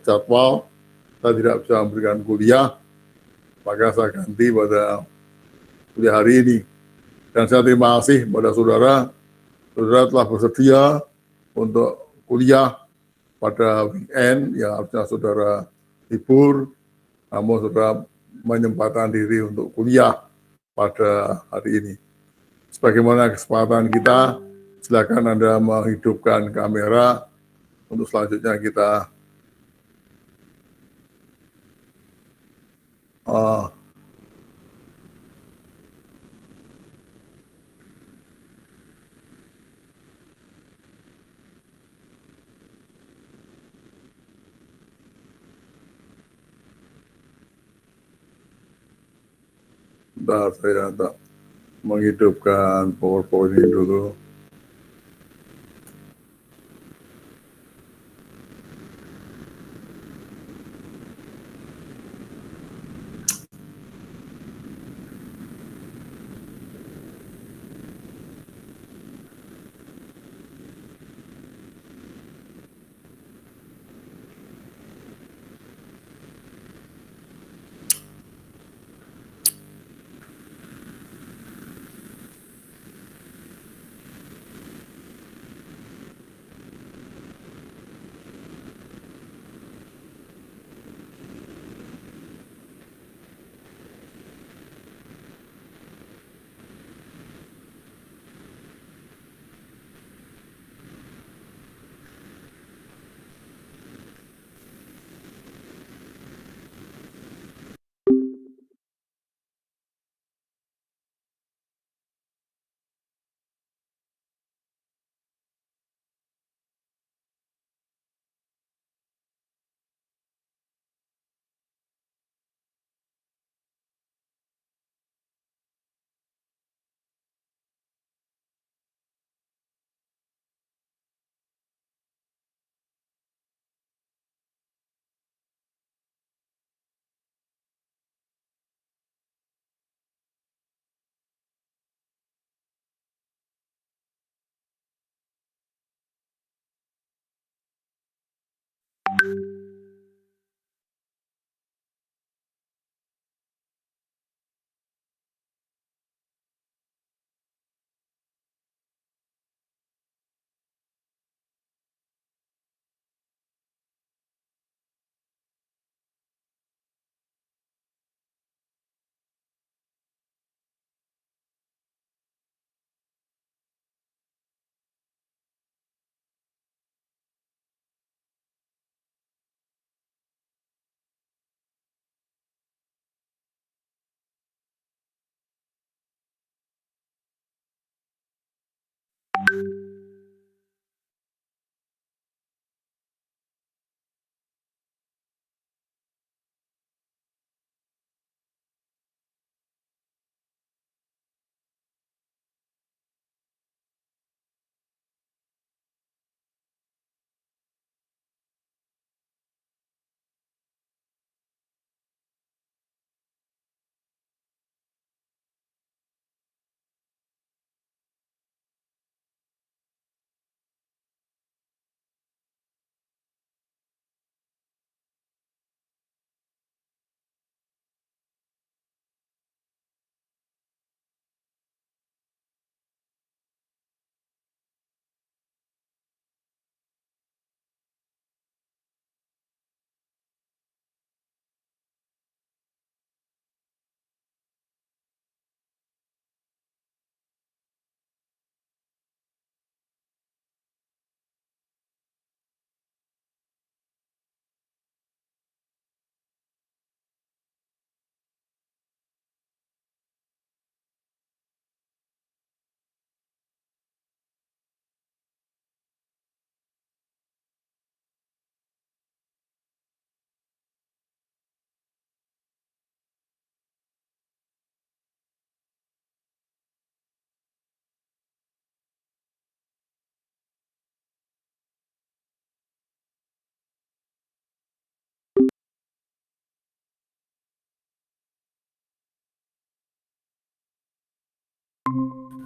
jadwal, saya tidak bisa memberikan kuliah, maka saya ganti pada kuliah hari ini. Dan saya terima kasih pada saudara telah bersedia untuk kuliah pada weekend yang harusnya saudara libur, namun saudara menyempatkan diri untuk kuliah pada hari ini. Sebagaimana kesempatan kita, silakan Anda menghidupkan kamera untuk selanjutnya kita saya tak menghidupkan PowerPoint ini dulu.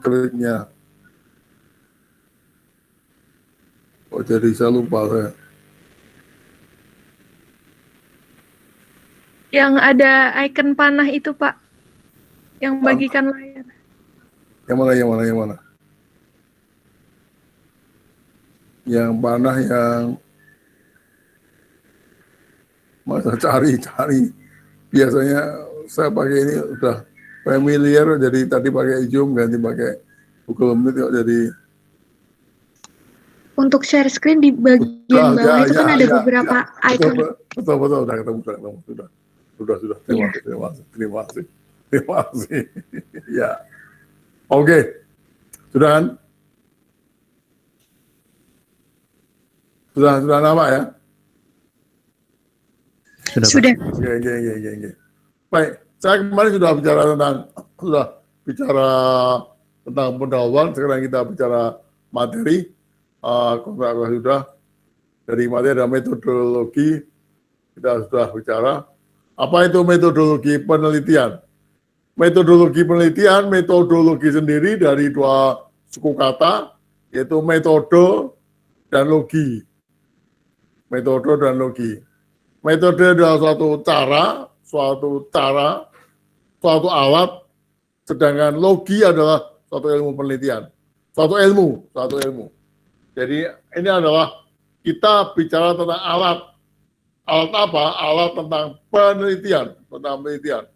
Kliknya. Oh, jadi saya lupa saya. Yang ada icon panah itu, Pak. Yang bagikan layar. Yang mana? Yang panah yang masa cari. Biasanya saya pakai ini udah familiar, jadi tadi pakai Zoom ganti pakai Google Meet kok jadi. Untuk share screen di bagian bawah itu kan ada beberapa icon. Betul, udah ketemu. Sudah. Terima kasih. Ya. Oke. Sudah kan? Sudah nama ya? Sudah. Oke. Baik, saya kemarin sudah bicara tentang pendahuluan, sekarang kita bicara materi. Kontrak sudah dari materi ada metodologi, kita sudah bicara. Apa itu metodologi penelitian? Metodologi sendiri dari dua suku kata, yaitu metode dan logi. Metode adalah suatu alat, sedangkan logi adalah suatu ilmu penelitian. Suatu ilmu. Jadi ini adalah kita bicara tentang alat. Alat apa? Alat tentang penelitian. Penelitian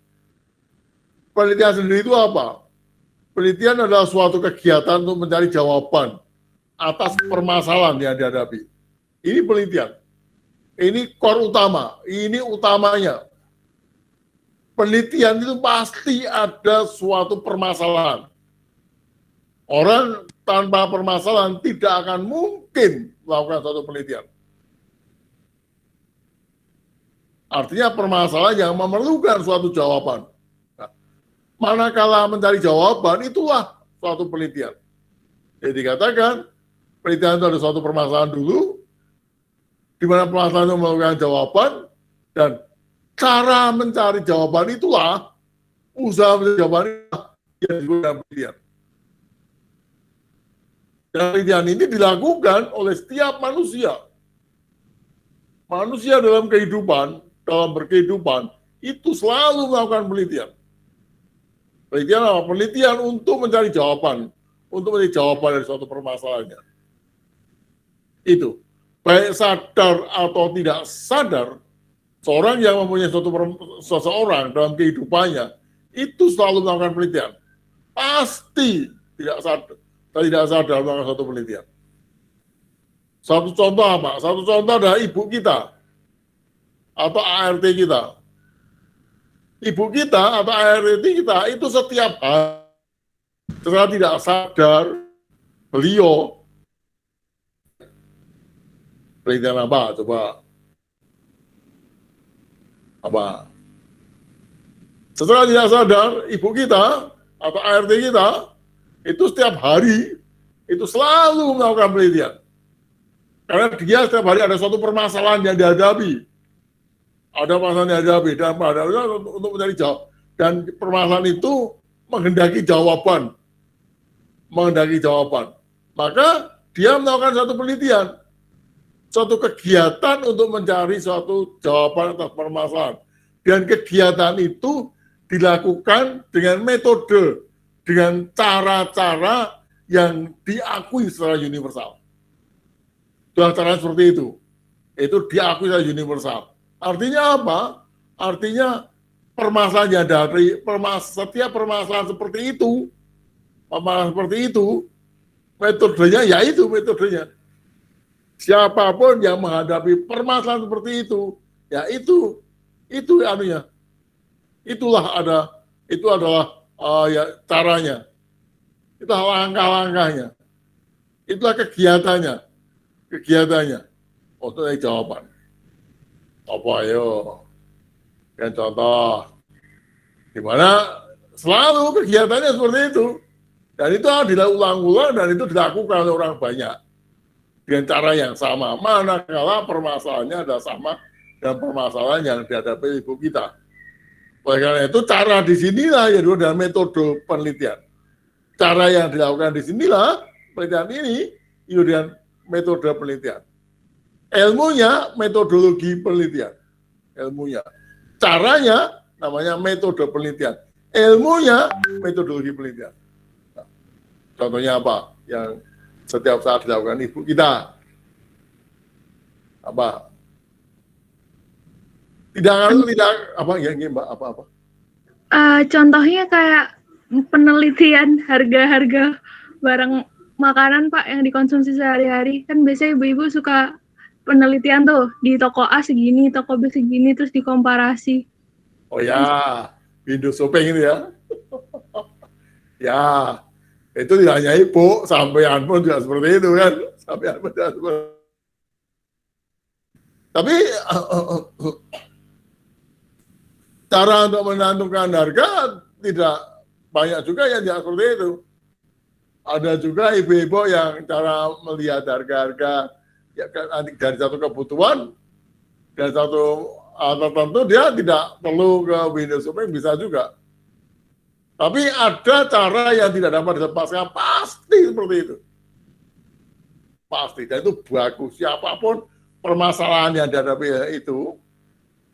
sendiri itu apa? Penelitian adalah suatu kegiatan untuk mencari jawaban atas permasalahan yang dihadapi. Ini penelitian. Ini core utama. Ini utamanya. Penelitian itu pasti ada suatu permasalahan. Orang tanpa permasalahan tidak akan mungkin melakukan suatu penelitian. Artinya permasalahan yang memerlukan suatu jawaban. Nah, manakala mencari jawaban, itulah suatu penelitian. Jadi dikatakan, penelitian itu ada suatu permasalahan dulu, di mana permasalahan itu memerlukan jawaban, dan cara mencari jawaban itulah, usaha mencari jawaban itulah yang disebut dengan penelitian. Dan penelitian ini dilakukan oleh setiap manusia. Manusia dalam berkehidupan, itu selalu melakukan penelitian. Penelitian apa? Penelitian untuk mencari jawaban dari suatu permasalahannya. Itu. Baik sadar atau tidak sadar, seorang yang mempunyai seseorang dalam kehidupannya, itu selalu melakukan penelitian. Pasti tidak sadar melakukan suatu penelitian. Satu contoh apa? Satu contoh adalah ibu kita atau ART kita. Ibu kita atau ART kita itu setiap hari secara tidak sadar beliau penelitian apa? Coba. Apa? Setelah tidak sadar, ibu kita atau ART kita itu setiap hari itu selalu melakukan penelitian. Karena dia setiap hari ada suatu permasalahan yang dihadapi. Ada permasalahan yang dihadapi dan untuk mencari jawab. Dan permasalahan itu menghendaki jawaban. Maka dia melakukan suatu penelitian. Suatu kegiatan untuk mencari suatu jawaban atas permasalahan. Dan kegiatan itu dilakukan dengan metode, dengan cara-cara yang diakui secara universal. Dengan cara seperti itu. Itu diakui secara universal. Artinya apa? Artinya permasalahan yang dari setiap permasalahan seperti itu, metodenya yaitu metodenya. Siapapun yang menghadapi permasalahan seperti itu, ya itu anunya. Itu adalah ya caranya. Itulah langkah-langkahnya. Itulah kegiatannya untuk dari jawaban. Apa ayo? Kan contoh di mana selalu kegiatannya seperti itu. Dan itu diulang-ulang dan itu dilakukan oleh orang banyak. Dengan cara yang sama, manakala permasalahannya adalah sama dan permasalahan yang dihadapi ibu kita. Oleh karena itu, cara di sinilah ya dengan metode penelitian. Cara yang dilakukan di sinilah penelitian ini itu dengan metode penelitian. Ilmunya metodologi penelitian. Ilmunya. Caranya namanya metode penelitian. Ilmunya metodologi penelitian. Nah, contohnya apa? Yang setiap saat dilakukan ibu kita. Apa? Tidak apa ya Mbak, apa? Contohnya kayak penelitian harga-harga barang makanan Pak yang dikonsumsi sehari-hari. Kan biasanya ibu-ibu suka penelitian tuh di toko A segini, toko B segini, terus dikomparasi. Oh ya, window shopping itu ya. Ya, itu tidak hanya ibu, sampean pun juga seperti itu kan. Sampean pun juga seperti itu. Tapi cara untuk menentukan harga tidak banyak juga yang tidak seperti itu. Ada juga ibu-ibu yang cara melihat harga-harga ya kan dari satu kebutuhan, dari satu tertentu dia tidak perlu ke window shopping, bisa juga. Tapi ada cara yang tidak dapat dilepaskan, pasti seperti itu. Pasti, dan itu bagus. Siapapun permasalahan yang dihadapi itu,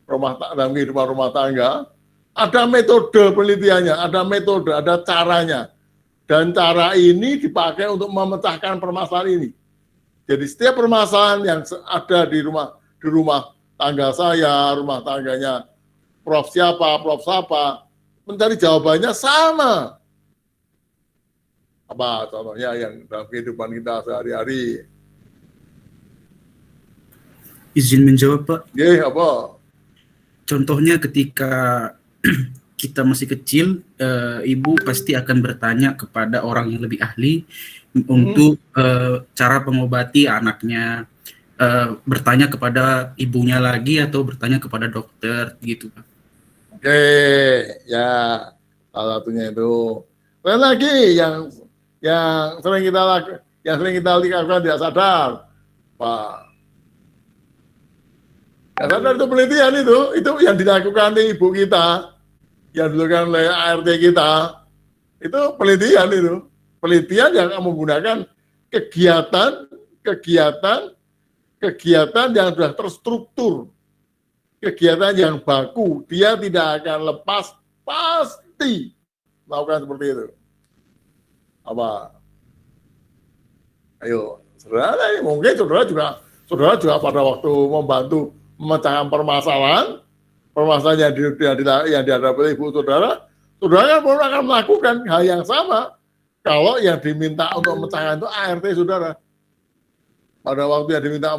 dalam kehidupan rumah tangga, ada metode penelitiannya, ada metode, ada caranya. Dan cara ini dipakai untuk memecahkan permasalahan ini. Jadi setiap permasalahan yang ada di rumah tangga saya, rumah tangganya Prof siapa, mencari jawabannya sama. Apa contohnya yang dalam kehidupan kita sehari-hari? Izin menjawab, Pak. Iya, apa? Contohnya ketika kita masih kecil, ibu pasti akan bertanya kepada orang yang lebih ahli untuk cara pengobati anaknya, bertanya kepada ibunya lagi atau bertanya kepada dokter gitu, Pak. Oke, ya salah satunya itu. Dan lagi yang sering kita lakukan tidak sadar, Pak. Tidak sadar itu penelitian itu yang dilakukan di ibu kita, yang dilakukan oleh ART kita, itu penelitian yang menggunakan kegiatan yang sudah terstruktur. Kegiatan yang baku, dia tidak akan lepas, pasti melakukan seperti itu. Apa? Ayo, saudara, mungkin saudara juga pada waktu membantu memecahkan permasalahan yang dihadapi oleh ibu saudara kan pun akan melakukan hal yang sama kalau yang diminta untuk memecahkan itu ART saudara. Pada waktu yang diminta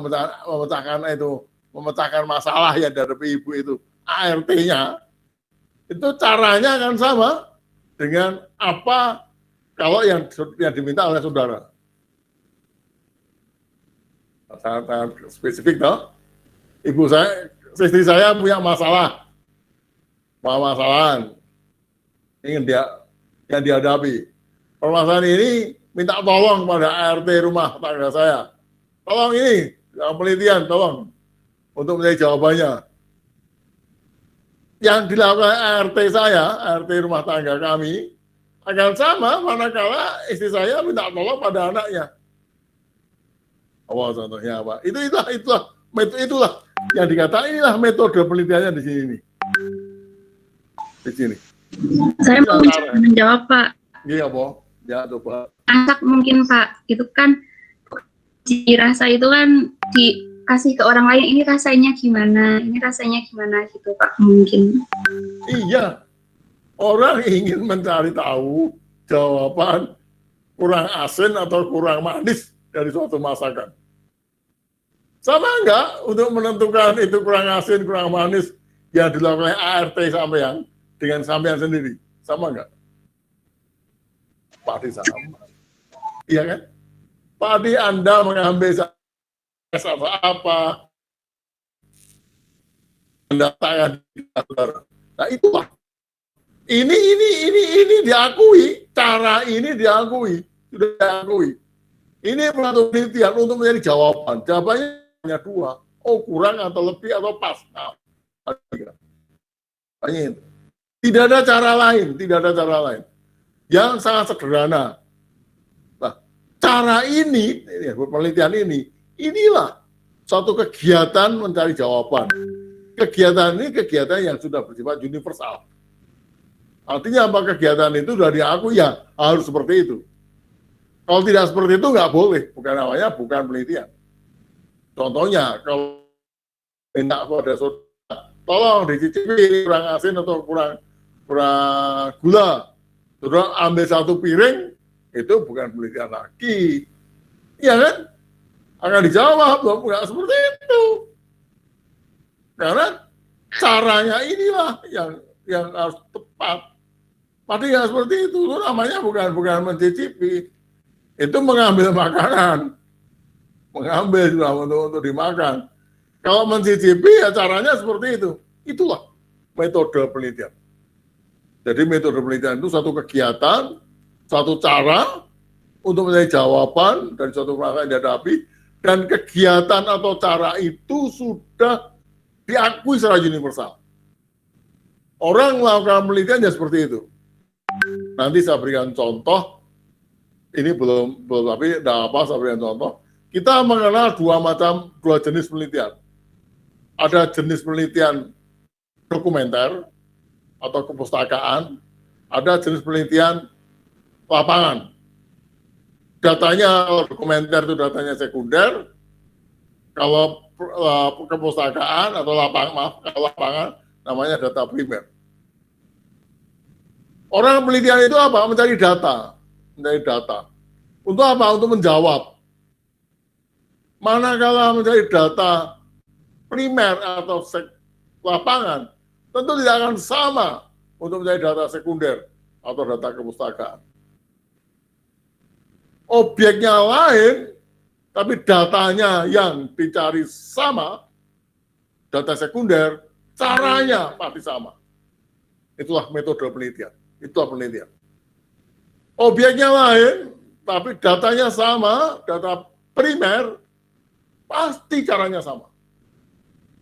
memecahkan masalah yang dihadapi ibu itu ART-nya, itu caranya akan sama dengan apa kalau yang diminta oleh saudara. Sangat spesifik toh. Istri saya punya permasalahan ingin yang dihadapi. Permasalahan ini minta tolong pada ART rumah tangga saya. Tolong ini, penelitian, tolong untuk mencari jawabannya. Yang dilakukan ART saya, ART rumah tangga kami, akan sama manakala istri saya minta tolong pada anaknya. Contohnya apa? Itulah yang dikatakan inilah metode penelitiannya di sini. Di sini. Saya mau menjawab Pak. Iya, Bo. Ya, coba. Masak mungkin Pak, itu kan rasa itu kan dikasih ke orang lain, ini rasanya gimana gitu Pak, mungkin. Iya, orang ingin mencari tahu jawaban kurang asin atau kurang manis dari suatu masakan. Sama enggak untuk menentukan itu kurang asin, kurang manis yang dilakukan oleh ART sampean dengan sampean sendiri? Sama enggak? Pasti sama. Iya kan? Pasti Anda mengambil apa mendatangkan. Nah itulah. Ini diakui, cara ini diakui, sudah diakui. Ini perlu penelitian untuk mencari jawaban. Jawabannya hanya dua. Oh kurang atau lebih atau pas. Nah, tidak ada cara lain. Yang sangat sederhana. Nah, cara ini penelitian inilah suatu kegiatan mencari jawaban. kegiatan ini kegiatan yang sudah bersifat universal. Artinya apa, kegiatan itu sudah diakui ya harus seperti itu. Kalau tidak seperti itu nggak boleh, bukan namanya bukan penelitian. Contohnya kalau minta pada saudara, tolong dicicipi kurang asin atau kurang gula, saudara ambil satu piring, itu bukan penelitian lagi. Iya kan? Akan dijawab, nggak seperti itu. Karena caranya inilah yang harus tepat. Pasti nggak seperti itu namanya bukan mencicipi. Itu mengambil makanan. Mengambil sudah untuk dimakan. Kalau mencicipi ya caranya seperti itu. Itulah metode penelitian. Jadi metode penelitian itu satu kegiatan, satu cara untuk mencari jawaban dari suatu permasalahan yang dihadapi, dan kegiatan atau cara itu sudah diakui secara universal. Orang melakukan penelitian ya seperti itu. Nanti saya berikan contoh. Ini belum tapi tidak apa, saya berikan contoh. Kita mengenal dua jenis penelitian. Ada jenis penelitian dokumenter atau kepustakaan, ada jenis penelitian lapangan. Datanya dokumenter itu datanya sekunder, kalau kepustakaan atau lapangan namanya data primer. Orang penelitian itu apa? Mencari data. Untuk apa? Untuk menjawab. Manakala mencari data primer atau lapangan, tentu tidak akan sama untuk mencari data sekunder atau data kepustakaan. Objeknya lain, tapi datanya yang dicari sama, data sekunder, caranya pasti sama. Itulah metode penelitian. Itulah penelitian. Objeknya lain, tapi datanya sama, data primer, pasti caranya sama.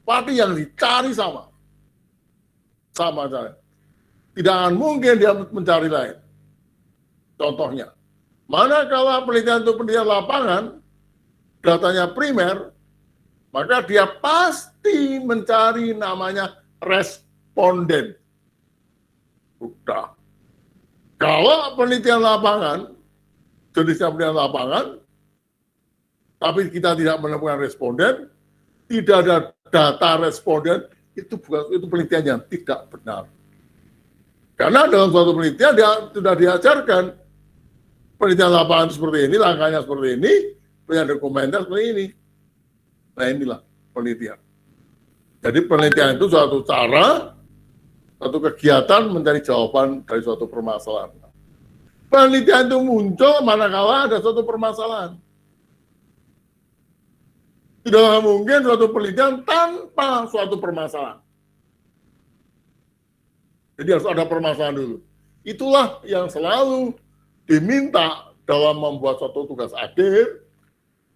Pasti yang dicari sama. Sama saja. Tidak akan mungkin dia mencari lain. Contohnya, manakala penelitian itu penelitian lapangan, datanya primer, maka dia pasti mencari namanya responden. Sudah. Kalau penelitian lapangan, jenisnya penelitian lapangan, tapi kita tidak menemukan responden, tidak ada data responden, itu penelitian yang tidak benar. Karena dalam suatu penelitian dia sudah diajarkan penelitian lapangan seperti ini, langkahnya seperti ini, penelitian dokumenter seperti ini. Nah inilah penelitian. Jadi penelitian itu suatu cara, satu kegiatan mencari jawaban dari suatu permasalahan. Penelitian itu muncul manakala ada suatu permasalahan. Tidak mungkin suatu penelitian tanpa suatu permasalahan. Jadi harus ada permasalahan dulu. Itulah yang selalu diminta dalam membuat suatu tugas akhir,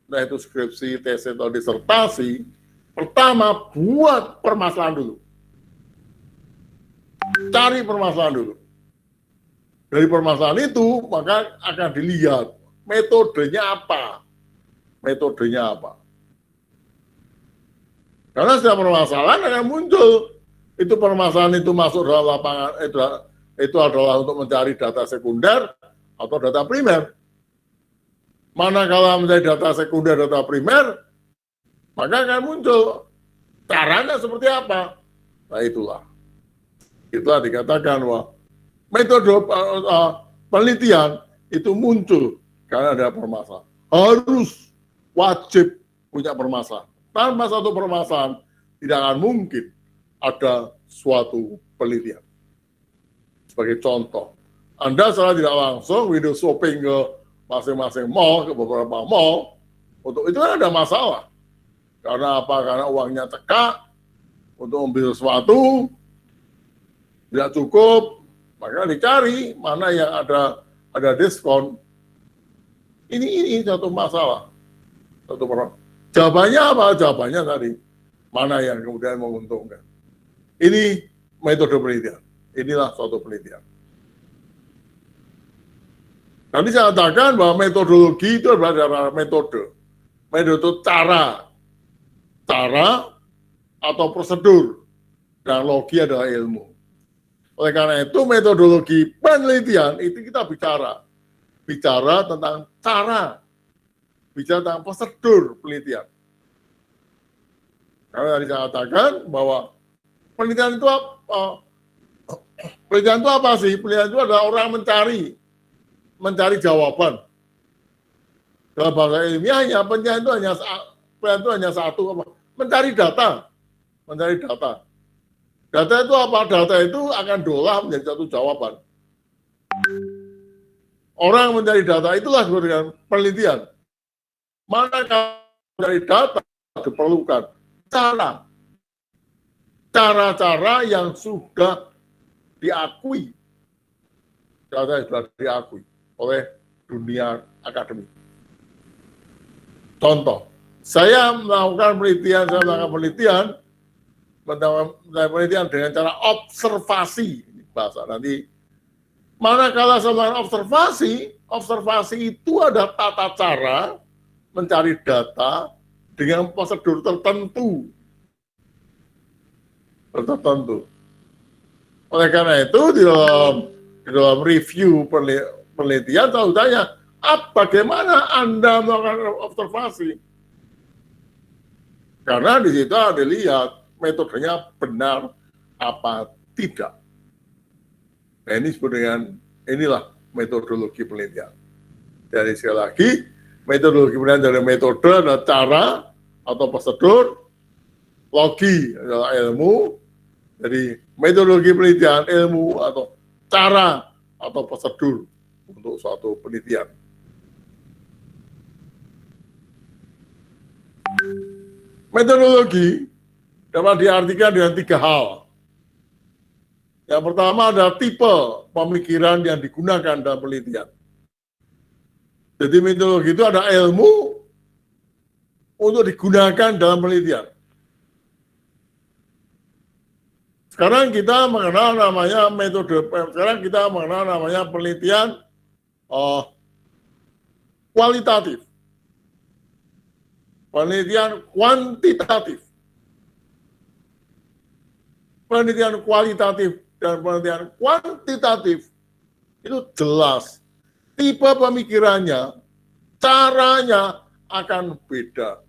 nah itu skripsi, tesis, atau disertasi. Pertama, buat permasalahan dulu. Cari permasalahan dulu. Dari permasalahan itu, maka akan dilihat metodenya apa. Metodenya apa. Karena setiap permasalahan akan muncul. Itu permasalahan itu masuk dalam lapangan, itu adalah untuk mencari data sekunder atau data primer. Manakala mencari data sekunder, data primer, maka akan muncul caranya seperti apa. Nah itulah dikatakan bahwa metode penelitian itu muncul karena ada permasalahan. Harus wajib punya permasalahan. Tanpa satu permasalahan tidak akan mungkin ada suatu penelitian. Sebagai contoh, Anda secara tidak langsung window shopping ke masing-masing mall, ke beberapa mall, untuk itu kan ada masalah. Karena apa? Karena uangnya cekak, untuk membeli sesuatu tidak cukup, maka dicari mana yang ada diskon. Ini satu masalah, satu problem. Jawabannya apa? Jawabannya tadi mana yang kemudian menguntungkan. Ini metode penelitian. Inilah suatu penelitian. Nanti saya katakan bahwa metodologi itu adalah metode. Metode itu cara atau prosedur Dan logi adalah ilmu. Oleh karena itu metodologi penelitian itu kita bicara tentang cara, bicara tentang prosedur penelitian. Karena tadi saya katakan bahwa penelitian itu apa sih? Penelitian itu adalah orang mencari jawaban. Dalam bahasa ilmiahnya penelitian itu hanya satu, mencari data. Data itu apa? Data itu akan diolah menjadi satu jawaban. Orang mencari data itulah sebenarnya penelitian. Manakala mencari data diperlukan cara-cara yang sudah diakui, data yang sudah diakui oleh dunia akademik. Contoh, saya melakukan penelitian dengan cara observasi, bahasa nanti. Manakala saya melakukan observasi itu ada tata cara mencari data dengan prosedur tertentu. Oleh karena itu di dalam review penelitian saya tanya, bagaimana Anda melakukan observasi? Karena di situ ada lihat metodenya benar apa tidak. Nah, ini disebut dengan inilah metodologi penelitian. Jadi sekali lagi, metodologi penelitian dari metode adalah cara atau prosedur, logi adalah ilmu. Jadi metodologi penelitian, ilmu atau cara atau prosedur untuk suatu penelitian. Metodologi dapat diartikan dengan 3 hal. Yang pertama adalah tipe pemikiran yang digunakan dalam penelitian. Jadi metodologi itu ada ilmu untuk digunakan dalam penelitian. Sekarang kita mengenal namanya penelitian kualitatif. Penelitian kuantitatif. Penelitian kualitatif dan penelitian kuantitatif itu jelas. Tipe pemikirannya, caranya akan beda.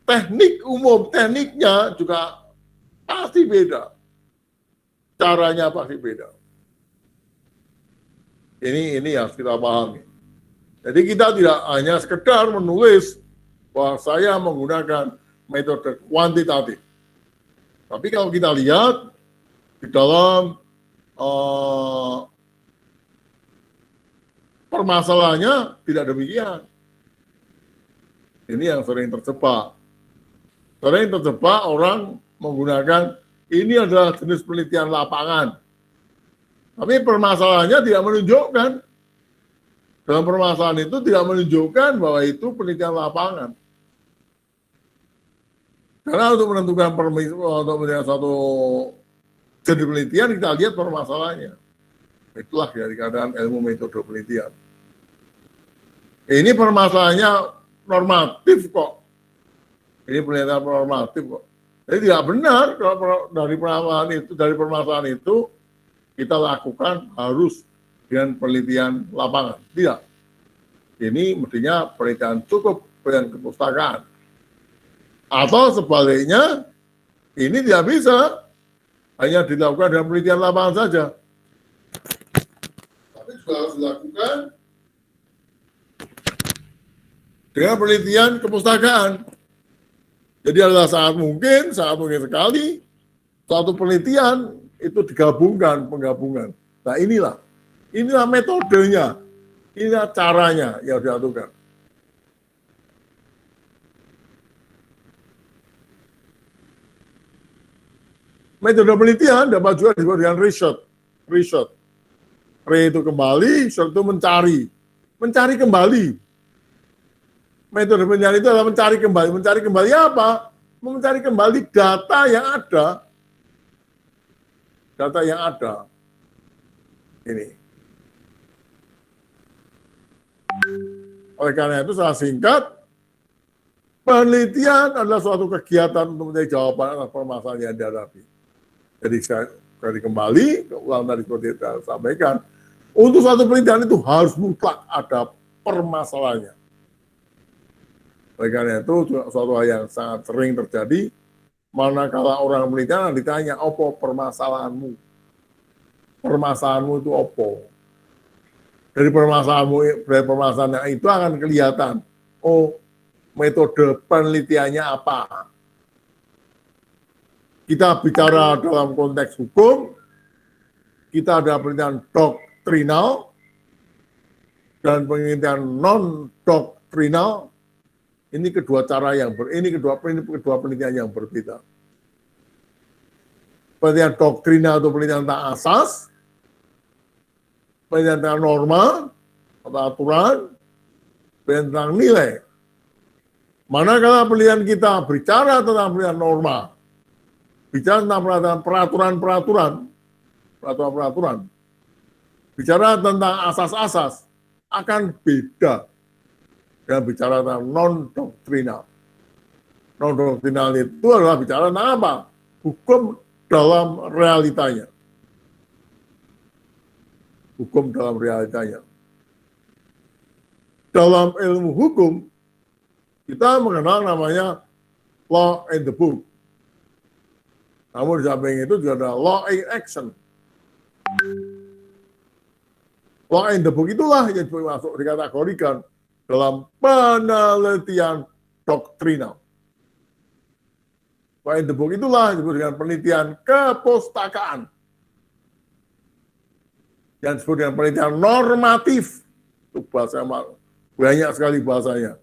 Tekniknya juga pasti beda. Caranya pasti beda. Ini yang harus kita pahami. Jadi kita tidak hanya sekedar menulis bahwa saya menggunakan metode kuantitatif. Tapi kalau kita lihat di dalam permasalahannya tidak demikian. Ini yang sering terjebak. Sering terjebak orang menggunakan ini adalah jenis penelitian lapangan. Tapi permasalahannya tidak menunjukkan. Dalam permasalahan itu tidak menunjukkan bahwa itu penelitian lapangan. Karena untuk menentukan satu jenis penelitian, kita lihat permasalahannya. Itulah dari keadaan ilmu metode penelitian. Ini permasalahannya normatif kok. Ini penelitian normatif kok. Jadi tidak benar kalau dari permasalahan itu kita lakukan harus dengan penelitian lapangan. Tidak. Ini mestinya penelitian cukup penelitian kepustakaan. Atau sebaliknya, ini tidak bisa hanya dilakukan dengan penelitian lapangan saja. Tapi juga harus dilakukan dengan penelitian kepustakaan. Jadi adalah sangat mungkin sekali, suatu penelitian itu penggabungan. Nah inilah metodenya, inilah caranya yang dilakukan. Metode penelitian dapat juga disebut dengan research. Itu kembali, search itu mencari kembali. Metode penelitian itu adalah mencari kembali apa? Mencari kembali data yang ada. Ini. Oleh karena itu secara singkat, Penelitian adalah suatu kegiatan untuk mencari jawaban atas permasalahan yang dihadapi. Jadi sekali kembali, keulang tadi seperti saya sampaikan, untuk suatu penelitian itu harus mutlak ada permasalahannya. Oleh karena itu, suatu hal yang sangat sering terjadi, manakala orang penelitian ditanya, apa permasalahanmu? Permasalahanmu itu apa? Dari permasalahan itu akan kelihatan, oh, metode penelitiannya apa. Kita bicara dalam konteks hukum, kita ada penelitian doktrinal dan penelitian non-doktrinal. Ini kedua penelitian yang berbeda. Penelitian doktrinal itu penelitian tentang asas, penelitian tentang norma atau aturan, penelitian tentang nilai. Manakala penelitian kita bicara tentang penelitian norma, bicara tentang peraturan-peraturan, bicara tentang asas-asas, akan beda dengan bicara tentang non-doktrinal. Non-doktrinal itu adalah bicara tentang apa? Hukum dalam realitanya. Hukum dalam realitanya. Dalam ilmu hukum, kita mengenal namanya law in the book. Namun di samping itu juga ada law in action. Law in the book itulah yang masuk dikategorikan dalam penelitian doktrinal. Law in the book itulah disebut dengan penelitian kepustakaan. Yang disebut dengan penelitian normatif. Itu bahasa banyak sekali bahasanya.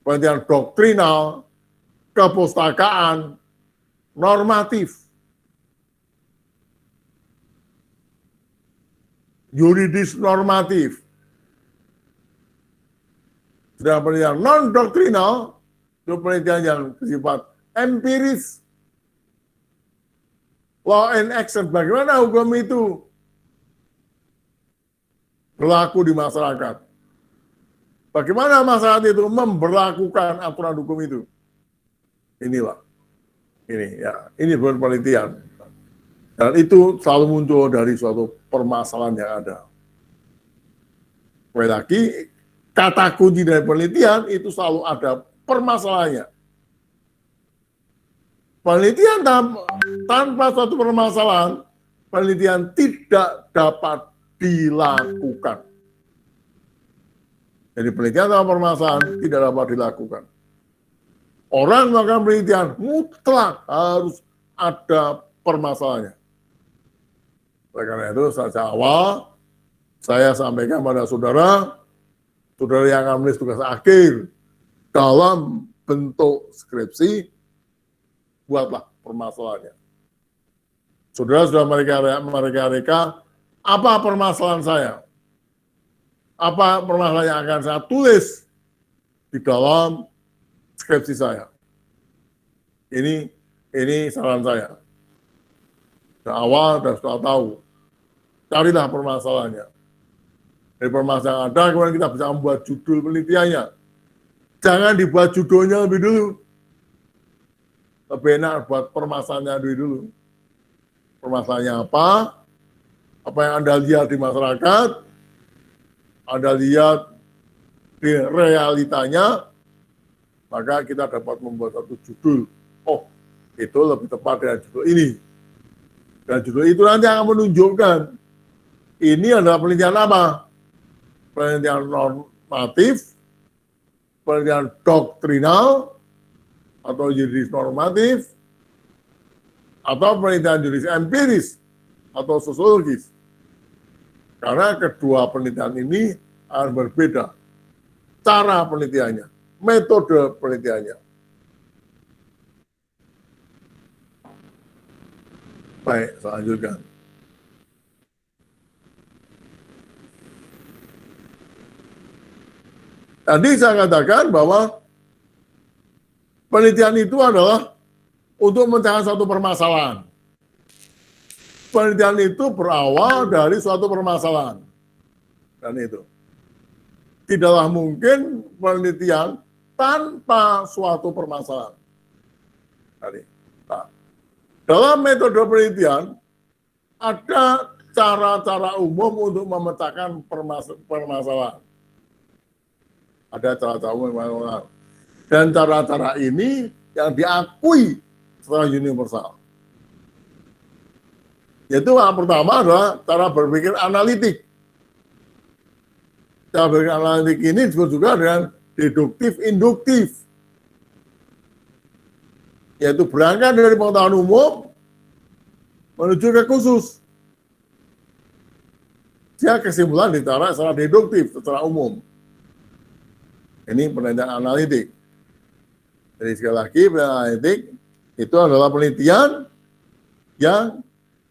Penelitian doktrinal, kepustakaan, normatif. Yuridis normatif. Sedangkan penelitian non-doktrinal, itu penelitian yang bersifat empiris. Law and action, bagaimana hukum itu berlaku di masyarakat. Bagaimana masyarakat itu memberlakukan aturan hukum itu. Inilah. Ini penelitian. Dan itu selalu muncul dari suatu permasalahan yang ada. Sekali lagi, kata kunci dari penelitian itu selalu ada permasalahannya. Penelitian tanpa suatu permasalahan, penelitian tidak dapat dilakukan. Jadi penelitian tanpa permasalahan tidak dapat dilakukan. Orang melakukan penelitian mutlak harus ada permasalahannya. Oleh karena itu, sejak awal saya sampaikan pada saudara yang akan menulis tugas akhir dalam bentuk skripsi, buatlah permasalahannya. Saudara sudah mereka apa permasalahan saya? Apa permasalahan yang akan saya tulis di dalam skripsi saya? Ini saran saya. Dari awal sudah tahu. Carilah permasalahannya. Dari permasalahan ada, kemudian kita bisa membuat judul penelitiannya. Jangan dibuat judulnya lebih dulu. Lebih enak buat permasalahannya dulu. Permasalahannya apa? Apa yang Anda lihat di masyarakat? Anda lihat di realitanya, maka kita dapat membuat satu judul. Oh, itu lebih tepat dari judul ini. Dan judul itu nanti akan menunjukkan ini adalah penelitian apa? Penelitian normatif, penelitian doktrinal, atau juridis normatif, atau penelitian juridis empiris, atau sosiologis. Karena kedua penelitian ini harus berbeda. Cara penelitiannya, metode penelitiannya. Baik, saya lanjutkan. Tadi saya katakan bahwa penelitian itu adalah untuk mencari suatu permasalahan. Penelitian itu berawal dari suatu permasalahan. Dan itu. Tidaklah mungkin penelitian tanpa suatu permasalahan. Nah, dalam metode penelitian ada cara-cara umum untuk memecahkan permasalahan. Ada cara-cara umum, dan cara-cara ini yang diakui secara universal. Yaitu yang pertama adalah cara berpikir analitik. Cara berpikir analitik ini disebut juga dengan deduktif induktif. Yaitu berangkat dari pengetahuan umum menuju ke khusus. Dia kesimpulan ditarik secara deduktif, secara umum. Ini penelitian analitik. Jadi sekali lagi, penelitian analitik itu adalah penelitian yang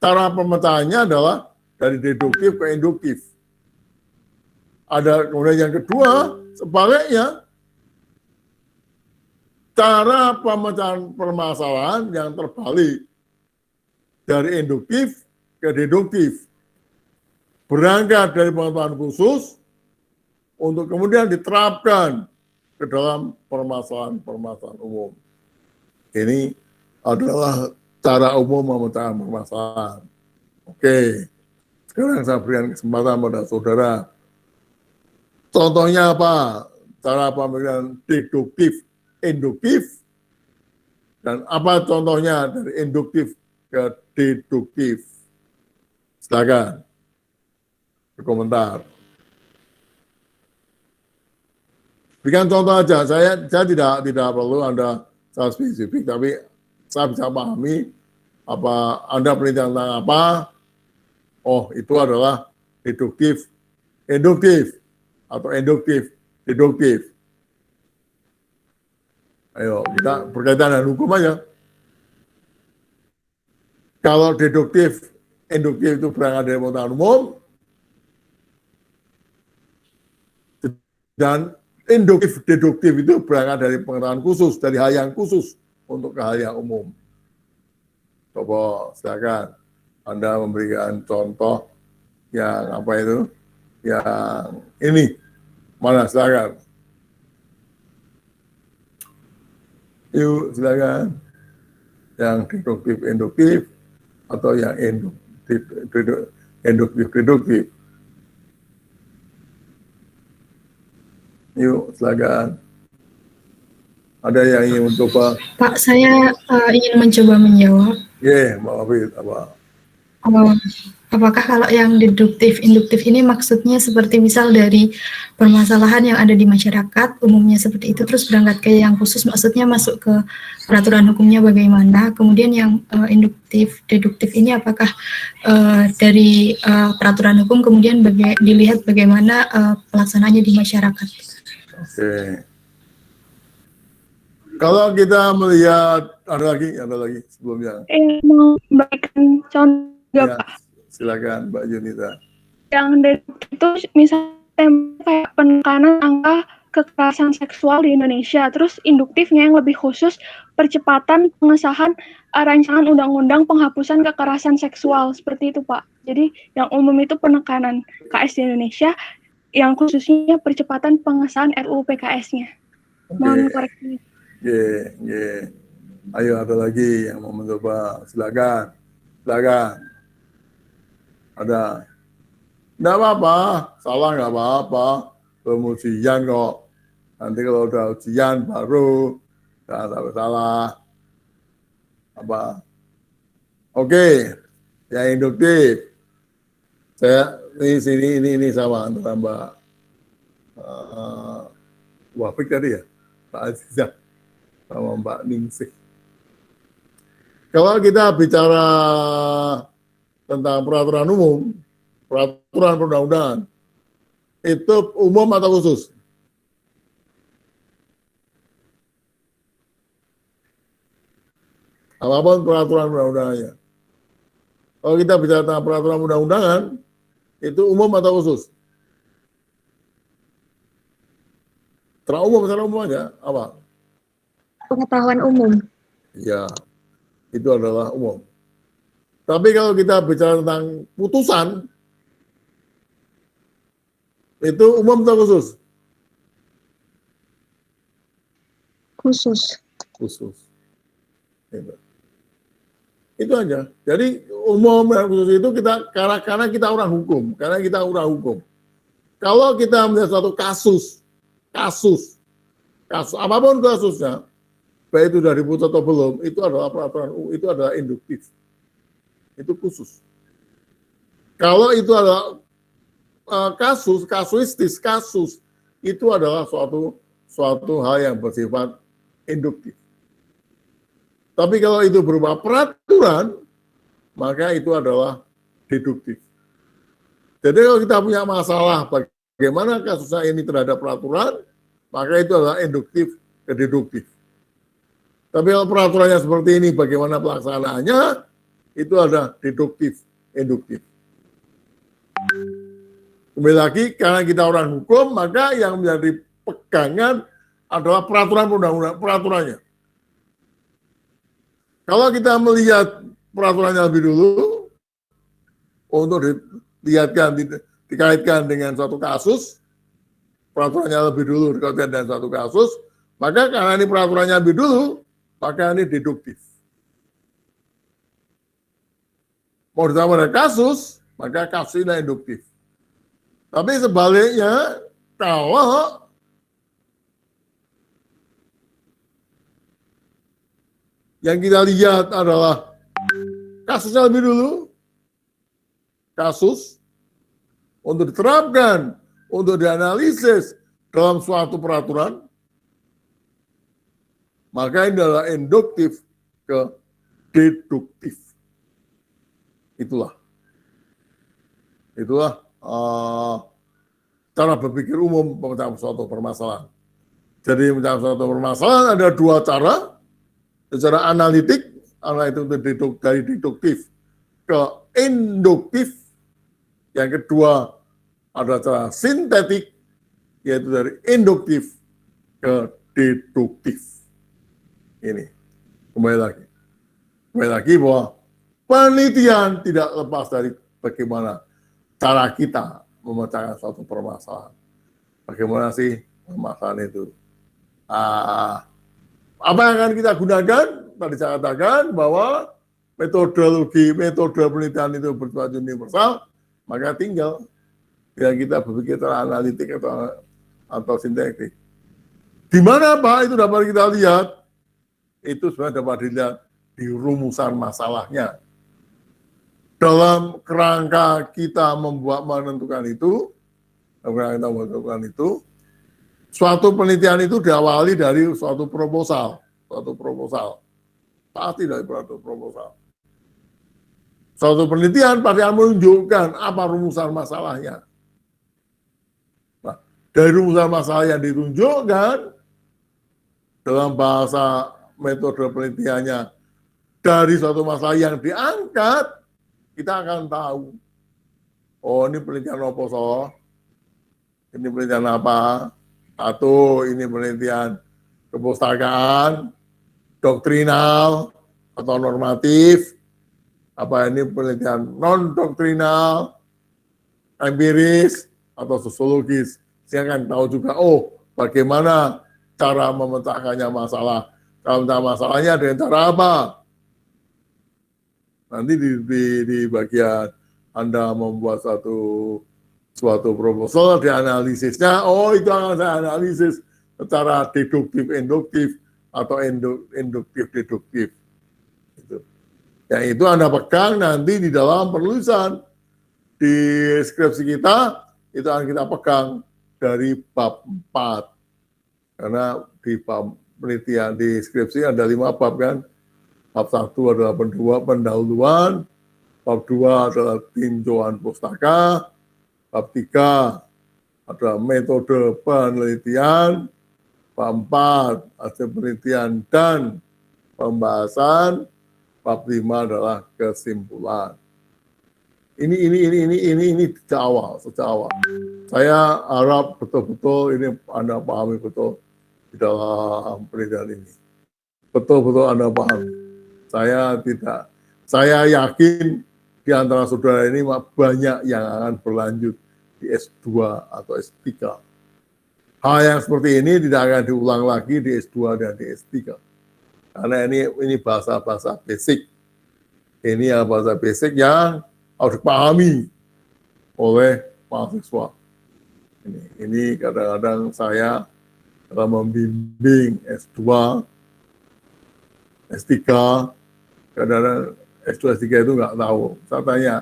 cara pemecahannya adalah dari deduktif ke induktif. Ada kemudian yang kedua, sebaliknya, cara pemecahan permasalahan yang terbalik dari induktif ke deduktif. Berangkat dari pengetahuan khusus untuk kemudian diterapkan ke dalam permasalahan-permasalahan umum. Ini adalah cara umum memecahkan permasalahan. Oke, sekarang saya berikan kesempatan pada saudara. Contohnya apa? Cara pemikiran deduktif, induktif, dan apa contohnya dari induktif ke deduktif? Silakan berkomentar. Berikan contoh aja. Saya tidak perlu Anda secara spesifik, tapi saya bisa pahami apa Anda penelitian tentang apa. Oh, itu adalah deduktif, induktif, atau induktif, deduktif. Ayo, kita berkaitan dengan hukum aja. Kalau deduktif, induktif itu berangkat dari pengetahuan umum, dan induktif, deduktif itu berangkat dari pengetahuan khusus, dari hal yang khusus untuk ke hal yang umum. Coba silakan Anda memberikan contoh yang apa itu, yang ini, mana silakan. Yuk silakan, yang deduktif, induktif, atau yang induktif, deduktif. Yuk, silakan. Ada yang ingin mencoba? Pak, saya ingin mencoba menjawab. Mbak Hafid, apa? Apakah kalau yang deduktif, induktif ini maksudnya seperti misal dari permasalahan yang ada di masyarakat, umumnya seperti itu, terus berangkat ke yang khusus, maksudnya masuk ke peraturan hukumnya bagaimana, kemudian yang induktif, deduktif ini apakah dari peraturan hukum, kemudian dilihat bagaimana pelaksanaannya di masyarakat. Oke. Kalau kita melihat, ada lagi sebelumnya. Mau memberikan contoh Ya, Pak. silakan Mbak Junita. Yang deduktif itu misalnya kayak penekanan angka kekerasan seksual di Indonesia. Terus induktifnya yang lebih khusus percepatan pengesahan rancangan undang-undang penghapusan kekerasan seksual seperti itu Pak. Jadi yang umum itu penekanan KS di Indonesia, yang khususnya percepatan pengesahan RUU PKS-nya. Mohon koreksi. Ayo ada lagi yang mau mencoba, silakan. Ada. Nggak apa-apa, salah nggak apa-apa. Belum ujian kok. Nanti kalau udah ujian baru jangan sampai salah. Apa? Oke, yang induktif. Saya ini sama antara Mbak Wafik tadi ya, Pak Azizah sama Mbak Ningsih. Kalau kita bicara tentang peraturan umum, peraturan perundang-undangan, itu umum atau khusus? Apapun peraturan perundang-undangannya. Kalau kita bicara tentang peraturan perundang-undangan, itu umum atau khusus? Secara umum aja, apa? Pengetahuan umum. Ya, itu adalah umum. Tapi kalau kita bicara tentang putusan, itu umum atau khusus? Khusus. Gitu. Itu aja. Jadi umum dan khusus itu kita karena kita orang hukum, Kalau kita melihat satu kasus apapun kasusnya, baik itu dari putus atau belum, itu adalah peraturan, itu adalah induktif. Itu khusus. Kalau itu adalah kasuistis, itu adalah suatu hal yang bersifat induktif. Tapi kalau itu berupa peraturan, maka itu adalah deduktif. Jadi kalau kita punya masalah bagaimana kasusnya ini terhadap peraturan, maka itu adalah induktif ke deduktif. Tapi kalau peraturannya seperti ini, bagaimana pelaksanaannya, itu ada deduktif, induktif. Kembali lagi, karena kita orang hukum, maka yang menjadi pegangan adalah peraturan undang-undang, peraturannya. Kalau kita melihat peraturannya lebih dulu, untuk dikaitkan dengan suatu kasus, peraturannya lebih dulu dikaitkan dengan suatu kasus, maka karena ini peraturannya lebih dulu, maka ini deduktif. Mau ditambah dengan kasus, maka kasus ini induktif. Tapi sebaliknya, kalau yang kita lihat adalah kasusnya lebih dulu, kasus untuk diterapkan, untuk dianalisis dalam suatu peraturan, maka ini adalah induktif ke deduktif. Itulah cara berpikir umum pemecahan suatu permasalahan. Jadi pemecahan suatu permasalahan ada dua cara. Secara analitik itu dari deduktif ke induktif. Yang kedua ada cara sintetik, yaitu dari induktif ke deduktif. Ini kembali lagi bahwa penelitian tidak lepas dari bagaimana cara kita memecahkan suatu permasalahan. Bagaimana sih permasalahan itu? Apa yang akan kita gunakan? Tadi saya katakan bahwa metode penelitian itu bersifat universal, maka tinggal kita berpikir secara analitik atau sintetik. Di mana Pak itu dapat kita lihat? Itu sebenarnya dapat dilihat di rumusan masalahnya. Dalam kerangka kita menentukan itu, suatu penelitian itu diawali dari suatu proposal. Pasti dari suatu proposal. Suatu penelitian pasti akan menunjukkan apa rumusan masalahnya. Nah, dari rumusan masalah yang ditunjukkan dalam bahasa metode penelitiannya dari suatu masalah yang diangkat, kita akan tahu, oh ini penelitian apa so? Ini penelitian apa? Atau ini penelitian kepustakaan, doktrinal atau normatif, apa ini penelitian non-doktrinal, empiris atau sosiologis. Saya akan tahu juga, oh bagaimana cara memecahkannya masalah. Kalau masalahnya dengan cara apa? Nanti di bagian Anda membuat suatu proposal, dianalisisnya, oh itu akan saya analisis secara deduktif, induktif, atau induktif, deduktif. Gitu. Yang itu Anda pegang nanti di dalam penulisan. Di skripsi kita, itu akan kita pegang dari bab 4. Karena di bab penelitian, di skripsi ada 5 bab kan. Bab 1 adalah pendahuluan, bab 2 adalah tinjauan pustaka, bab 3 adalah metode penelitian, bab 4 hasil penelitian dan pembahasan, bab 5 adalah kesimpulan. Ini sejak awal. Saya harap betul-betul ini Anda pahami betul di dalam penelitian ini. Betul-betul Anda pahami. Saya yakin di antara saudara ini banyak yang akan berlanjut di S2 atau S3. hal yang seperti ini tidak akan diulang lagi di S2 dan di S3. Karena ini bahasa-bahasa basic. Ini adalah bahasa basic yang harus dipahami oleh mahasiswa. Ini kadang-kadang saya dalam membimbing S2, S3, kadang-kadang S2, S3 itu nggak tahu. Saya tanya,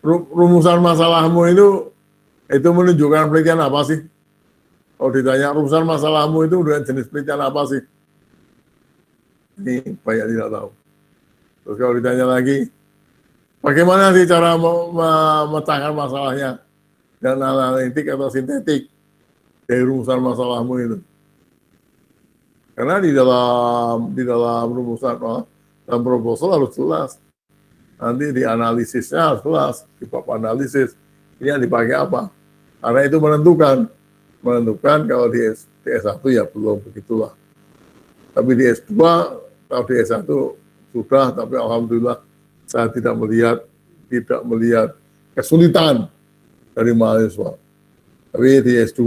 rumusan masalahmu itu menunjukkan penelitian apa sih? Kalau ditanya rumusan masalahmu itu dengan jenis penelitian apa sih? Ini banyak tidak tahu. Terus kalau ditanya lagi, bagaimana sih cara memecahkan masalahnya? Dan analitik atau sintetik dari rumusan masalahmu itu. Karena di dalam rumusan dalam proposal harus jelas. Nanti di analisisnya harus jelas, di bab analisis ini yang dipakai apa. Karena itu menentukan kalau di S1 ya belum begitulah. Tapi di S2, kalau di S1 sudah, tapi alhamdulillah saya tidak melihat kesulitan dari mahasiswa. Tapi di S2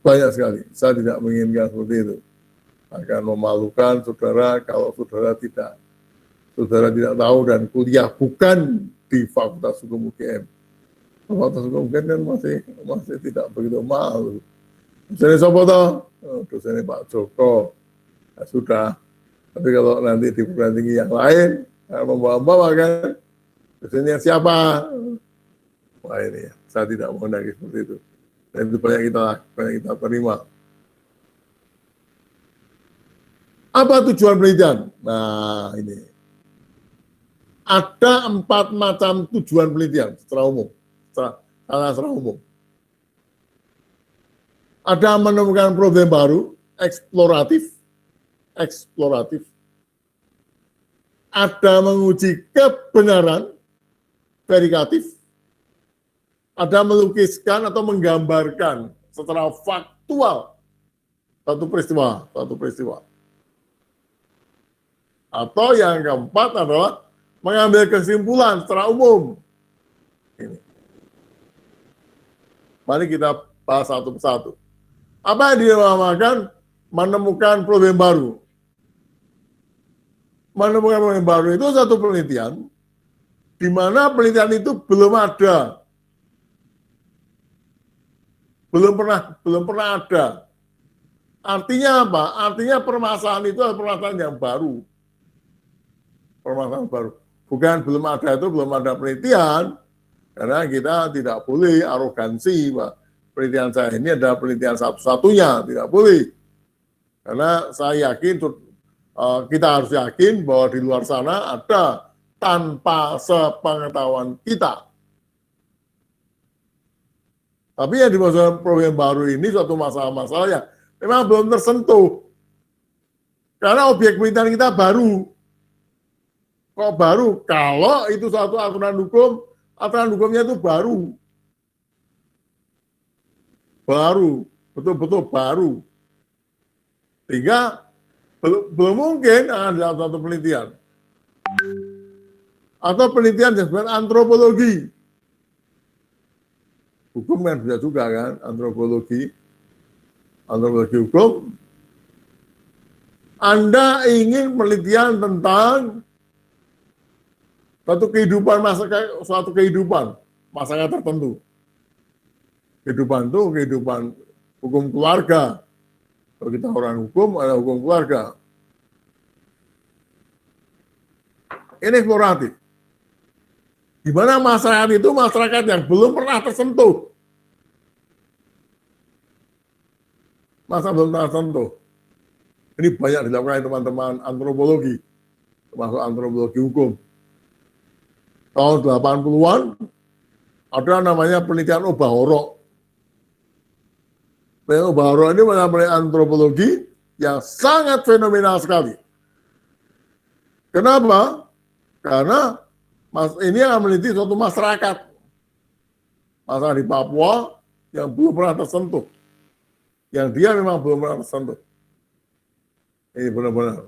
banyak sekali. Saya tidak menginginkan seperti itu. Akan memalukan saudara kalau saudara tidak tahu dan kuliah bukan di Fakultas Hukum UGM. Fakultas Hukum UGM kan masih tidak begitu malu. Dosennya siapa toh? Dosennya Pak Joko. Ya sudah. Tapi kalau nanti di perguruan tinggi yang lain, membawa-bawa kan, dosennya siapa? Wah ini ya, saya tidak menghendaki seperti itu. Dan itu banyak kita terima. Apa tujuan penelitian? Nah ini. Ada 4 macam tujuan penelitian secara umum. Secara umum. Ada menemukan problem baru, eksploratif. Ada menguji kebenaran, verifikatif. Ada melukiskan atau menggambarkan secara faktual satu peristiwa. Atau yang keempat adalah mengambil kesimpulan secara umum. Ini. Mari kita bahas satu persatu. Apa yang dinamakan menemukan problem baru? Menemukan problem baru itu satu penelitian di mana penelitian itu belum ada. Belum pernah ada. Artinya apa? Artinya permasalahan itu adalah permasalahan yang baru. Permasalahan baru. Bukan belum ada penelitian, karena kita tidak boleh arogansi, Pak. Penelitian saya ini adalah penelitian satu-satunya, tidak boleh. Karena saya yakin, kita harus yakin bahwa di luar sana ada tanpa sepengetahuan kita. Tapi yang dimaksud problem baru ini suatu masalah-masalah yang memang belum tersentuh. Karena objek penelitian kita baru. Kok baru? Kalau itu satu aturan hukumnya itu baru. Baru, betul-betul baru. Sehingga belum mungkin ada satu penelitian. Atau penelitian yang disebut antropologi. Hukum kan bisa juga kan, antropologi hukum. Anda ingin penelitian tentang suatu kehidupan masyarakat tertentu. Kehidupan itu kehidupan hukum keluarga. Kalau kita orang hukum, ada hukum keluarga. Ini eksploratif. Di mana masyarakat itu masyarakat yang belum pernah tersentuh. Belum pernah tersentuh. Ini banyak dilakukan teman-teman antropologi, termasuk antropologi hukum. Tahun 80-an ada namanya penelitian Obahoro. Penelitian Obahoro ini mengenai antropologi yang sangat fenomenal sekali. Kenapa? Karena ini yang meneliti suatu masyarakat di Papua yang belum pernah tersentuh. Yang dia memang belum pernah tersentuh. Ini benar-benar.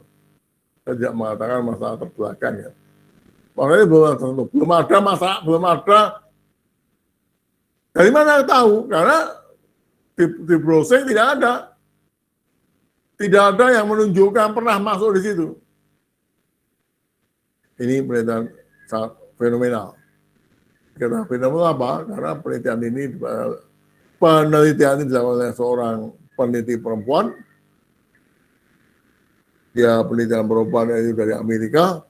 Saya tidak mengatakan masalah terbelakang ya. Makanya belum ada masalah, belum ada. Dari mana tahu? Karena di browsing tidak ada. Tidak ada yang menunjukkan pernah masuk di situ. Ini penelitian sangat fenomenal. Karena fenomenal apa? Karena penelitian ini dilakukan oleh seorang peneliti perempuan. Dia penelitian perempuan itu dari Amerika.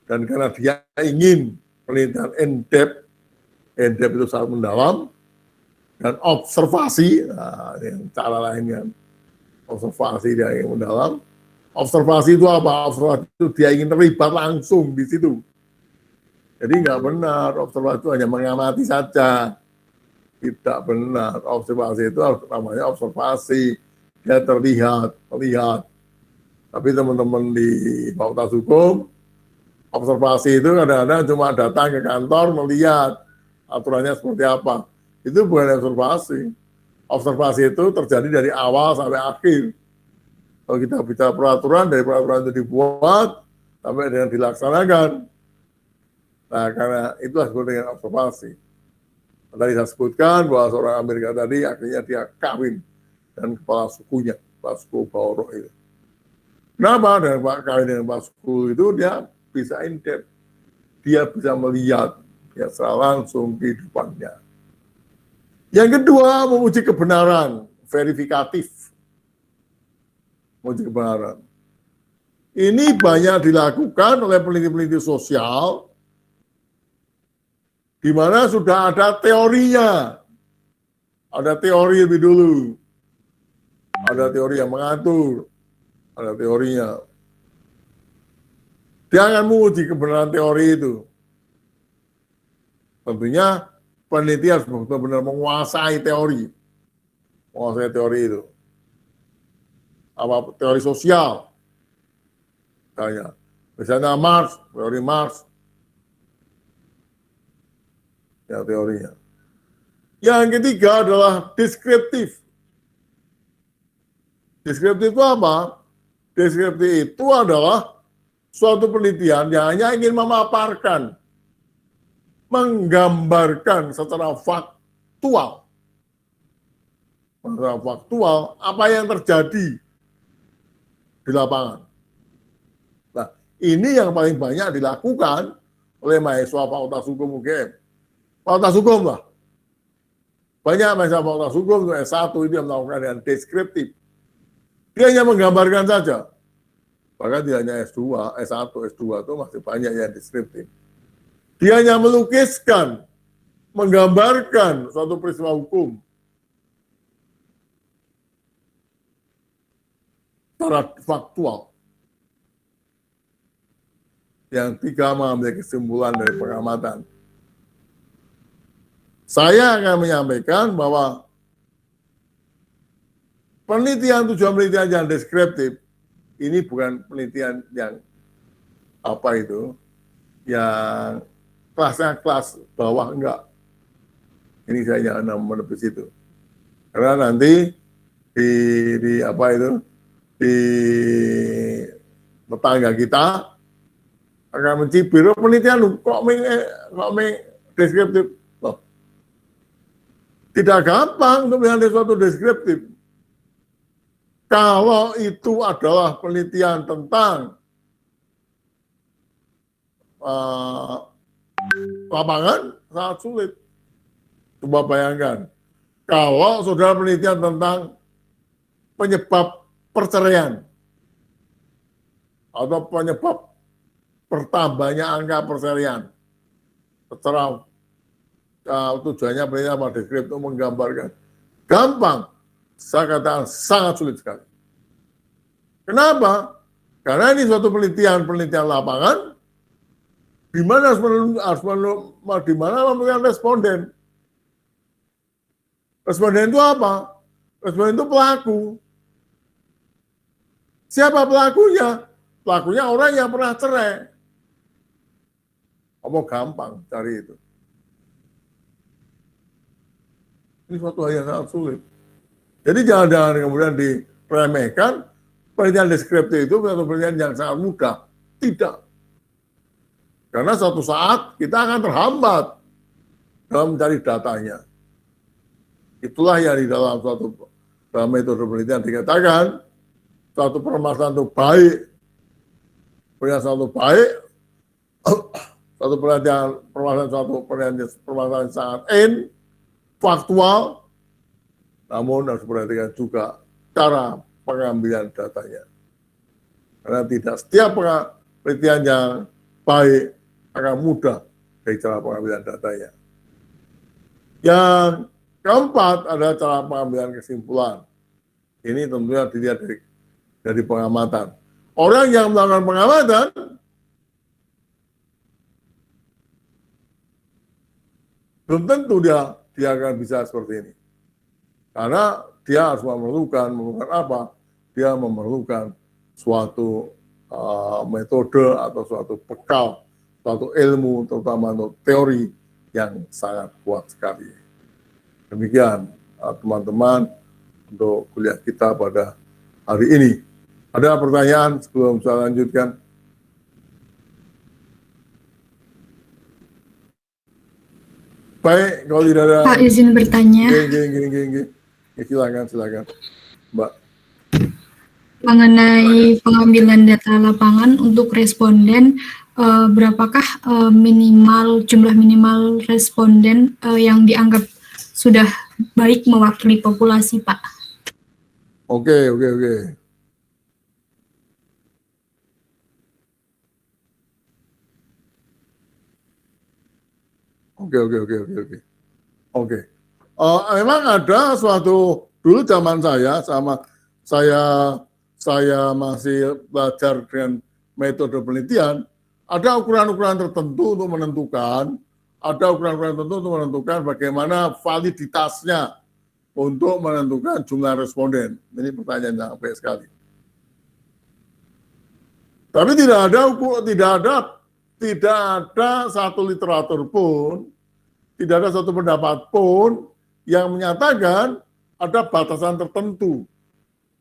Dan karena dia ingin penelitian in-depth itu sangat mendalam, dan observasi, nah, yang cara lainnya, observasi dia yang mendalam. Observasi itu apa? Observasi itu dia ingin terlibat langsung di situ. Jadi nggak benar, observasi itu hanya mengamati saja. Tidak benar, observasi itu namanya observasi. Dia terlihat. Tapi teman-teman di Fakultas Hukum, observasi itu kadang-kadang cuma datang ke kantor melihat aturannya seperti apa. Itu bukan observasi. Observasi itu terjadi dari awal sampai akhir. Kalau kita bicara peraturan, dari peraturan itu dibuat sampai dengan dilaksanakan. Nah, karena itulah disebut dengan observasi. Tadi saya sebutkan bahwa seorang Amerika tadi akhirnya dia kawin dengan kepala sukunya, kepala suku Baoro itu. Kenapa? Dengan kawin dengan kepala suku itu dia bisa in-depth. Dia bisa melihat ya secara langsung kehidupannya. Yang kedua, menguji kebenaran, verifikatif. Menguji kebenaran. Ini banyak dilakukan oleh peneliti-peneliti sosial, di mana sudah ada teorinya. Ada teori lebih dulu. Ada teori yang mengatur. Ada teorinya. Dia akan menguji kebenaran teori itu. Tentunya peneliti harus benar-benar menguasai teori. Menguasai teori itu. Apa teori sosial. Misalnya Marx, teori Marx. Ya, teorinya. Yang ketiga adalah deskriptif. Deskriptif itu apa? Deskriptif itu adalah suatu penelitian yang hanya ingin memaparkan, menggambarkan secara faktual. Secara faktual apa yang terjadi di lapangan. Nah, ini yang paling banyak dilakukan oleh mahasiswa Fakultas Hukum UGM. Fakultas Hukum lah. Banyak mahasiswa Fakultas Hukum untuk S1 itu yang melakukan dengan deskriptif. Dia hanya menggambarkan saja. Bahkan tidak hanya S2, S1, S2 itu masih banyak yang deskriptif. Dia hanya melukiskan, menggambarkan suatu peristiwa hukum secara faktual. Yang tiga, mengambil kesimpulan dari pengamatan. Saya akan menyampaikan bahwa tujuan penelitian yang deskriptif ini bukan penelitian yang apa itu, yang kelasnya kelas bawah, enggak. Ini saya jangan menepis itu. Karena nanti di apa itu, di tetangga kita akan mencibir penelitian kok deskriptif. Loh, tidak gampang untuk mengambil suatu deskriptif. Kalau itu adalah penelitian tentang lapangan, sangat sulit. Coba bayangkan, kalau saudara penelitian tentang penyebab perceraian atau penyebab bertambahnya angka perceraian, secara tujuannya penelitian apa, deskriptif itu menggambarkan. Gampang, saya katakan sangat sulit sekali. Kenapa? Karena ini suatu penelitian lapangan, di mana di mana memberikan responden. Responden itu apa? Responden itu pelaku. Siapa pelakunya? Pelakunya orang yang pernah cerai. Apa gampang cari itu? Ini suatu hal yang sangat sulit. Jadi jangan kemudian diremehkan, penelitian deskriptif itu suatu penelitian yang sangat mudah. Tidak. Karena suatu saat kita akan terhambat dalam mencari datanya. Itulah yang di dalam metode penelitian dikatakan suatu permasalahan itu baik, suatu permasalahan sangat faktual, namun harus diperhatikan juga cara pengambilan datanya. Karena tidak setiap penelitian yang baik akan mudah dari cara pengambilan datanya. Yang keempat adalah cara pengambilan kesimpulan. Ini tentunya dilihat dari pengamatan. Orang yang melakukan pengamatan belum tentu dia akan bisa seperti ini. Karena dia harus memerlukan apa? Dia memerlukan suatu metode atau suatu bekal, suatu ilmu, terutama untuk teori yang sangat kuat sekali. Demikian teman-teman untuk kuliah kita pada hari ini. Ada pertanyaan sebelum saya lanjutkan? Baik, kalau tidak ada... Pak, izin bertanya. Silakan, Mbak. Mengenai pengambilan data lapangan untuk responden, berapakah jumlah minimal responden yang dianggap sudah baik mewakili populasi, Pak? Oke. Memang ada suatu dulu zaman saya masih belajar dengan metode penelitian, ada ukuran-ukuran tertentu untuk menentukan bagaimana validitasnya untuk menentukan jumlah responden. Ini pertanyaan yang baik sekali. Tapi tidak ada satu literatur pun, tidak ada satu pendapat pun yang menyatakan ada batasan tertentu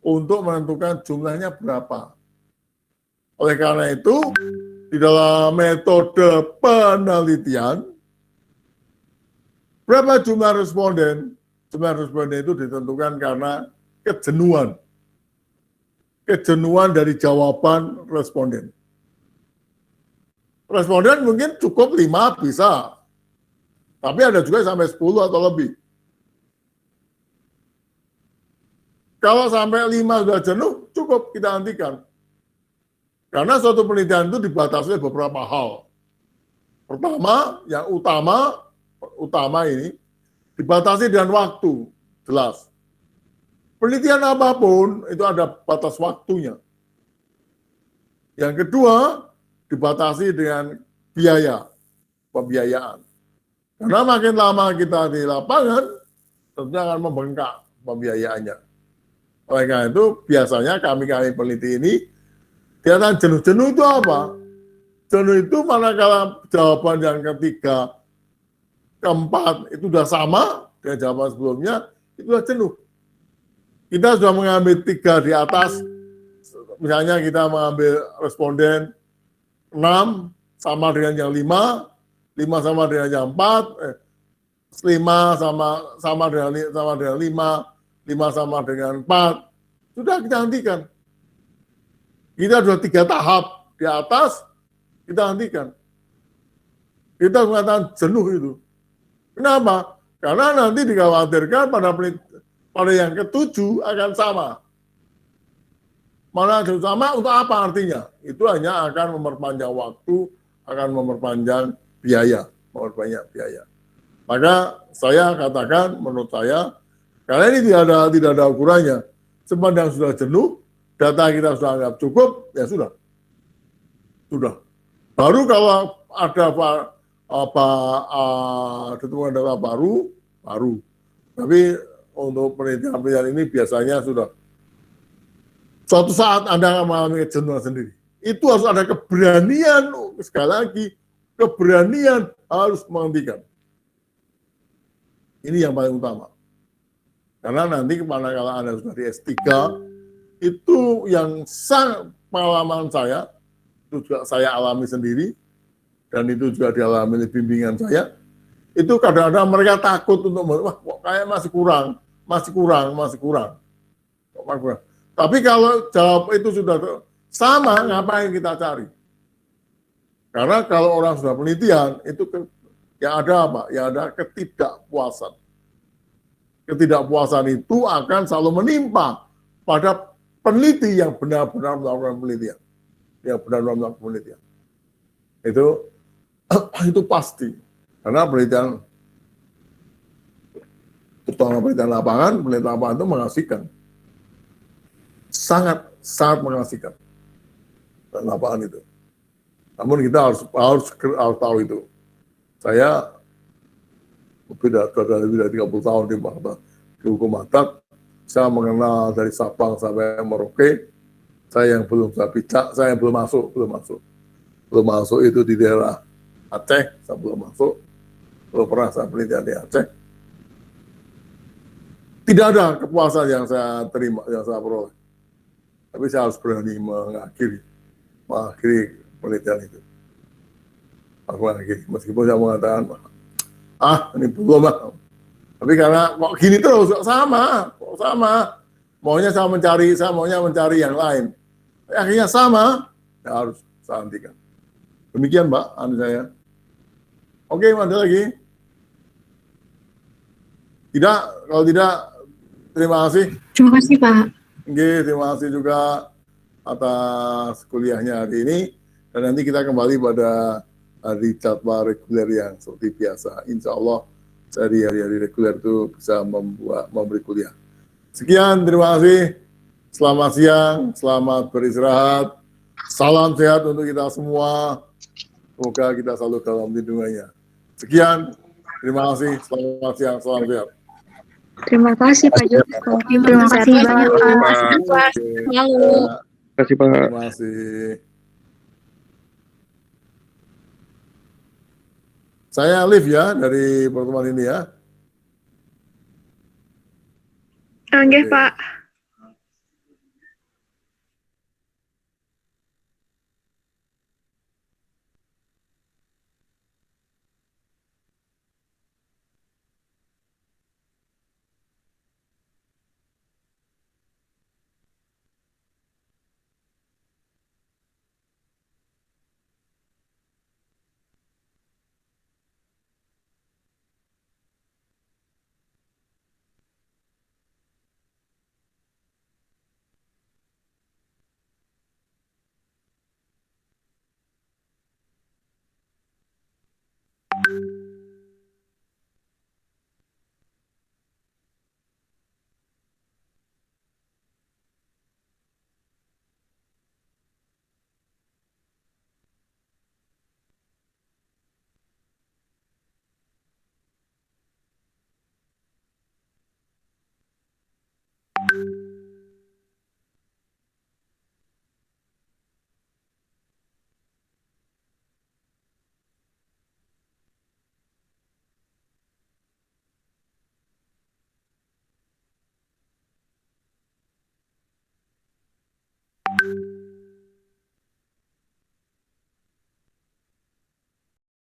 untuk menentukan jumlahnya berapa. Oleh karena itu, di dalam metode penelitian, berapa jumlah responden? Jumlah responden itu ditentukan karena kejenuhan dari jawaban responden. Responden mungkin cukup 5 bisa, tapi ada juga sampai 10 atau lebih. Kalau sampai 5 sudah jenuh, cukup kita hentikan. Karena suatu penelitian itu dibatasi oleh beberapa hal. Pertama, yang utama ini, dibatasi dengan waktu, jelas. Penelitian apapun, itu ada batas waktunya. Yang kedua, dibatasi dengan pembiayaan. Karena makin lama kita di lapangan, tentunya akan membengkak pembiayaannya. Oleh karena itu, biasanya kami peneliti ini, kelihatan jenuh-jenuh itu apa? Jenuh itu manakala jawaban yang ketiga, keempat itu sudah sama dengan jawaban sebelumnya, itu sudah jenuh. Kita sudah mengambil 3 di atas, misalnya kita mengambil responden 6 sama dengan yang 5 sama dengan yang 4, 5 sama dengan 5 sama dengan 4, sudah kita hentikan. Kita sudah 3 tahap di atas, kita hentikan. Kita mengatakan jenuh itu. Kenapa? Karena nanti dikhawatirkan pada yang ke-7 akan sama. Mana sama untuk apa artinya? Itu hanya akan memperpanjang waktu, akan memperpanjang biaya. Maka saya katakan, menurut saya, karena ini tidak ada ukurannya. Sepanjang sudah jenuh, data kita sudah anggap cukup, ya sudah. Baru kalau ada ditemukan data baru. Tapi untuk penelitian ini biasanya sudah. Suatu saat Anda akan mengalami kejenuhan sendiri. Itu harus ada keberanian, sekali lagi, keberanian harus menghentikan. Ini yang paling utama. Karena nanti manakala Anda sudah di S3, itu yang pengalaman saya, itu juga saya alami sendiri, dan itu juga dialami oleh bimbingan saya, itu kadang-kadang mereka takut untuk, wah kok kayak masih kurang. Tapi kalau jawab itu sudah sama, ngapain kita cari? Karena kalau orang sudah penelitian, itu yang ada apa? Yang ada ketidakpuasan. Ketidakpuasan itu akan selalu menimpa pada peneliti yang benar-benar melakukan penelitian. Itu pasti. Karena penelitian, terutama penelitian lapangan itu mengasihkan. Sangat mengasihkan lapangan itu. Namun kita harus tahu itu. Saya lebih dari 30 tahun di hukum adat. Saya mengenal dari Sabang sampai Merauke. Saya yang belum saya belum masuk. Belum masuk itu di daerah Aceh, saya belum masuk. Belum pernah saya penelitian di Aceh. Tidak ada kepuasan yang saya terima, yang saya peroleh. Tapi saya harus berani mengakhiri penelitian itu. Meskipun saya mengatakan, ini belum lah. Tapi karena kok gini terus, sama. Maunya mencari yang lain. Akhirnya sama, ya harus saya hentikan. Demikian Mbak, saya. Oke, ada lagi? Tidak, kalau tidak, terima kasih. Terima kasih Pak. Oke, terima kasih juga atas kuliahnya hari ini. Dan nanti kita kembali pada hari jadwal reguler yang seperti biasa. Insya Allah dari hari-hari reguler itu bisa memberi kuliah. Sekian, terima kasih. Selamat siang, selamat beristirahat. Salam sehat untuk kita semua. Semoga kita selalu dalam lindungannya. Sekian, terima kasih. Selamat siang, salam sehat. Terima kasih Pak Joko. Terima kasih banyak Pak. Terima kasih Pak. Terima kasih. Saya live ya dari pertemuan ini ya. Oke Pak.